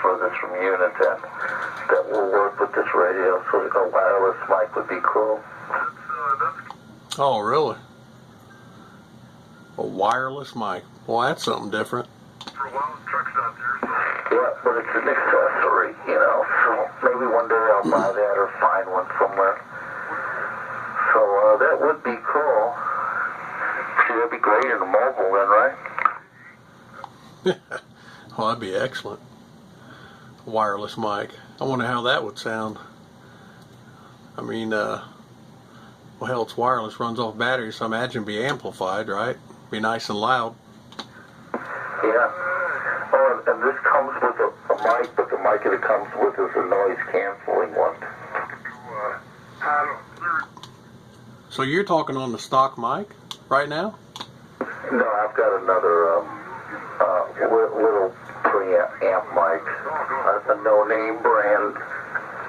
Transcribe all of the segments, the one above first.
for this from Uniden that will work with this radio, so a wireless mic would be cool. Oh, really? A wireless mic. Well, that's something different. Yeah, but it's an accessory, you know, so maybe one day I'll buy that or find one somewhere. So that would be cool. See, that'd be great in a mobile then, right? Well, that'd be excellent. A wireless mic. I wonder how that would sound. I mean, well, hell, it's wireless, runs off batteries, so I imagine it'd be amplified, right? Be nice and loud. Yeah. Oh, and this comes with a mic, but the mic it comes with is a noise-canceling one. So you're talking on the stock mic right now? No, I've got another little preamp mic, a no-name brand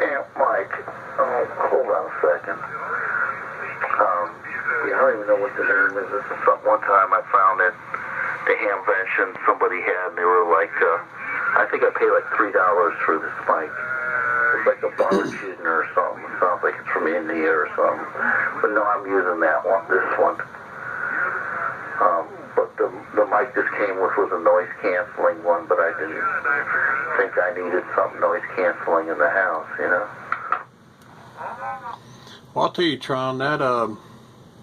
amp mic. Oh, hold on a second. Yeah, I don't even know what the name is. This is something one time I found at the Hamvention somebody had, and they were like, I think I paid like $3 for this mic. It's like a Barchin or something. It sounds like it's from India or something. But no, I'm using that one, this one. But the mic this came with was a noise canceling one, but I didn't think I needed something noise canceling in the house, you know? Well, I'll tell you, Tron, that,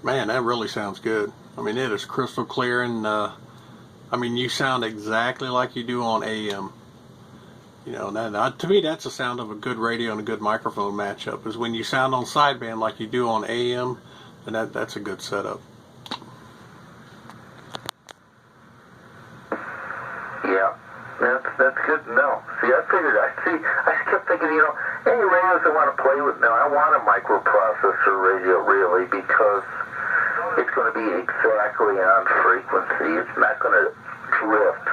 man, that really sounds good. I mean, it is crystal clear, and, I mean, you sound exactly like you do on AM. You know, that, to me, that's the sound of a good radio and a good microphone matchup, is when you sound on sideband like you do on AM, and that's a good setup. Yeah, that's good to know. See, I kept thinking, you know, any radios I want to play with now, I want a microprocessor radio, really, because it's going to be exactly on frequency. It's not going to drift.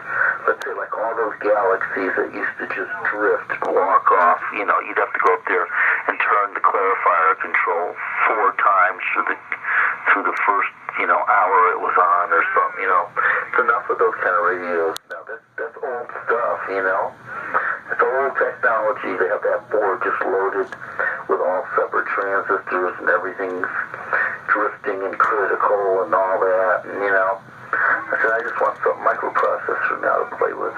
Let's say like all those galaxies that used to just drift and walk off, you know, you'd have to go up there and turn the clarifier control 4 times through the first, you know, hour it was on or something, you know. It's enough of those kind of radios. Now, that's old stuff, you know. It's old technology. They have that board just loaded with all separate transistors and everything's drifting and critical and all that, and, you know. I said, I just want some microprocessor now to play with.